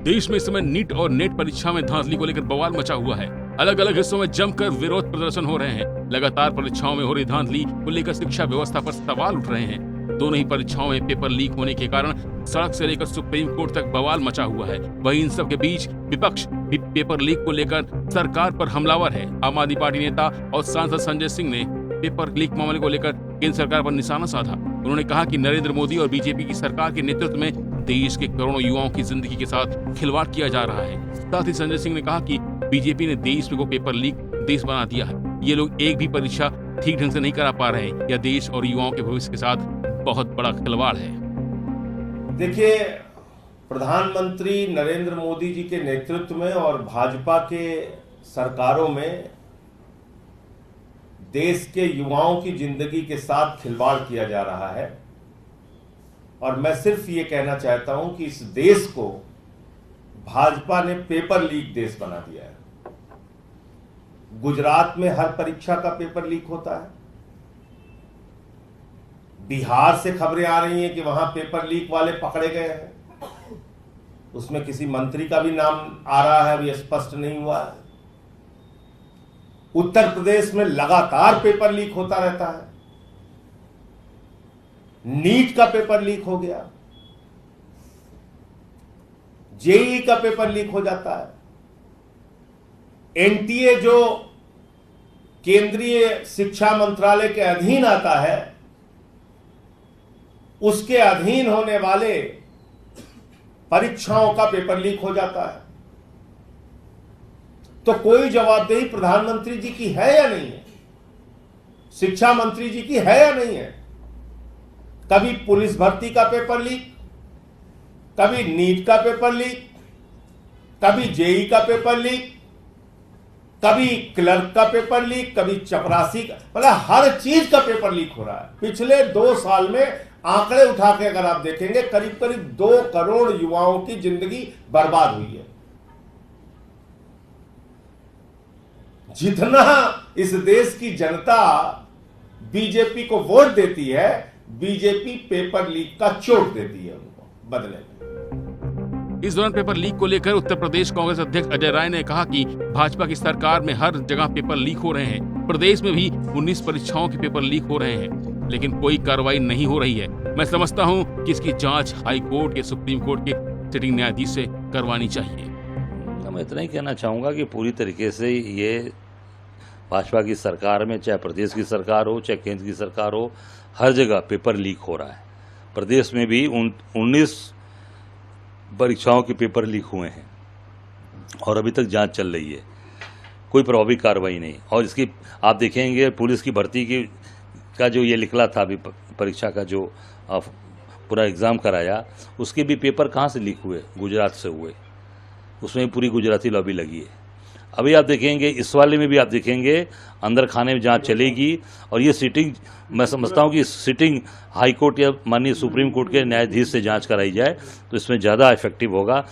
देश में इस समय नीट और नेट परीक्षा में धांधली को लेकर बवाल मचा हुआ है। अलग अलग हिस्सों में जमकर विरोध प्रदर्शन हो रहे हैं। लगातार परीक्षाओं में हो रही धांधली को लेकर शिक्षा व्यवस्था पर सवाल उठ रहे हैं। दोनों ही परीक्षाओं में पेपर लीक होने के कारण सड़क से लेकर सुप्रीम कोर्ट तक बवाल मचा हुआ है। वहीं इन सब के बीच विपक्ष भी पेपर लीक को लेकर सरकार पर हमलावर है। आम आदमी पार्टी नेता और सांसद संजय सिंह ने पेपर लीक मामले को लेकर केंद्र सरकार पर निशाना साधा। उन्होंने कहा कि नरेंद्र मोदी और बीजेपी की सरकार के नेतृत्व में देश के करोड़ों युवाओं की जिंदगी के साथ खिलवाड़ किया जा रहा है। साथ ही संजय सिंह ने कहा कि बीजेपी ने देश को पेपर लीक देश बना दिया है। ये लोग एक भी परीक्षा ठीक ढंग से नहीं करा पा रहे हैं। यह देश और युवाओं के भविष्य के साथ बहुत बड़ा खिलवाड़ है। देखिए, प्रधानमंत्री नरेंद्र मोदी जी के नेतृत्व में और भाजपा के सरकारों में देश के युवाओं की जिंदगी के साथ खिलवाड़ किया जा रहा है। और मैं सिर्फ ये कहना चाहता हूं कि इस देश को भाजपा ने पेपर लीक देश बना दिया है। गुजरात में हर परीक्षा का पेपर लीक होता है। बिहार से खबरें आ रही हैं कि वहां पेपर लीक वाले पकड़े गए हैं। उसमें किसी मंत्री का भी नाम आ रहा है, अभी स्पष्ट नहीं हुआ है। उत्तर प्रदेश में लगातार पेपर लीक होता रहता है। नीट का पेपर लीक हो गया, जेईई का पेपर लीक हो जाता है। एनटीए जो केंद्रीय शिक्षा मंत्रालय के अधीन आता है, उसके अधीन होने वाले परीक्षाओं का पेपर लीक हो जाता है। तो कोई जवाबदेही प्रधानमंत्री जी की है या नहीं है? शिक्षा मंत्री जी की है या नहीं है? कभी पुलिस भर्ती का पेपर लीक, कभी नीट का पेपर लीक, कभी जेईई का पेपर लीक, कभी क्लर्क का पेपर लीक, कभी चपरासी का, मतलब हर चीज का पेपर लीक हो रहा है। पिछले 2 साल में आंकड़े उठा के अगर आप देखेंगे, करीब करीब 2 करोड़ युवाओं की जिंदगी बर्बाद हुई है। जितना इस देश की जनता बीजेपी को वोट देती है, बीजेपी पेपर लीक का चोट देती है उनको बदले में। इस दौरान पेपर लीक को लेकर उत्तर प्रदेश कांग्रेस अध्यक्ष अजय राय ने कहा कि भाजपा की सरकार में हर जगह पेपर लीक हो रहे हैं। प्रदेश में भी 19 परीक्षाओं के पेपर लीक हो रहे हैं, लेकिन कोई कार्रवाई नहीं हो रही है। मैं समझता हूं कि इसकी जांच हाई कोर्ट या सुप्रीम कोर्ट के सिटिंग न्यायाधीश से करवानी चाहिए। मैं इतना ही कहना चाहूँगा कि पूरी तरीके से ये भाजपा की सरकार में, चाहे प्रदेश की सरकार हो, चाहे केंद्र की सरकार हो, हर जगह पेपर लीक हो रहा है। प्रदेश में भी 19 परीक्षाओं के पेपर लीक हुए हैं और अभी तक जांच चल रही है। कोई प्रभावी कार्रवाई नहीं। और इसकी आप देखेंगे पुलिस की भर्ती का जो ये निकला था अभी परीक्षा का जो पूरा एग्ज़ाम कराया, उसके भी पेपर कहाँ से लीक हुए? गुजरात से हुए। उसमें पूरी गुजराती लॉबी लगी है। अभी आप देखेंगे इस वाले में भी आप देखेंगे अंदर खाने में जांच चलेगी। और ये सिटिंग, मैं समझता हूँ कि सिटिंग हाई कोर्ट या माननीय सुप्रीम कोर्ट के न्यायाधीश से जांच कराई जाए तो इसमें ज़्यादा इफेक्टिव होगा।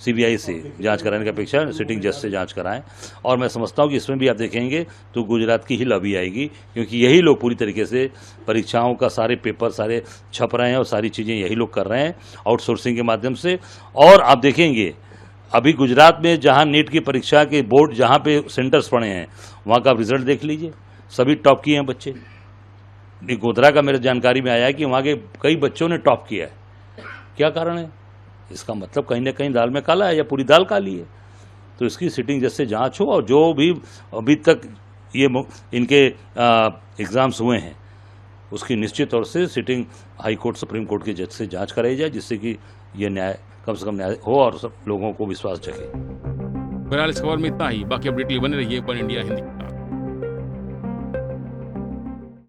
सीबीआई से जांच कराने की अपेक्षा सिटिंग जज से जांच कराएं। और मैं समझता हूँ कि इसमें भी आप देखेंगे तो गुजरात की ही लॉबी आएगी, क्योंकि यही लोग पूरी तरीके से परीक्षाओं का सारे पेपर सारे छप रहे हैं और सारी चीज़ें यही लोग कर रहे हैं आउटसोर्सिंग के माध्यम से। और आप देखेंगे अभी गुजरात में जहां नीट की परीक्षा के बोर्ड जहां पे सेंटर्स पड़े हैं, वहां का रिजल्ट देख लीजिए, सभी टॉप किए हैं बच्चे। गोधरा का मेरे जानकारी में आया है कि वहां के कई बच्चों ने टॉप किया है। क्या कारण है? इसका मतलब कहीं ना कहीं दाल में काला है या पूरी दाल काली है। तो इसकी सिटिंग जज से जांच हो और जो भी अभी तक ये इनके एग्जाम्स हुए हैं उसकी निश्चित तौर से sitting high court supreme court के जज से जांच कराई जाए, जिससे कि यह न्याय कम से कम न्याय हो और सब लोगों को विश्वास जगे। बहरहाल इस खबर में इतना ही। बाकी अपडेट के लिए बने रहिए वन इंडिया हिंदी।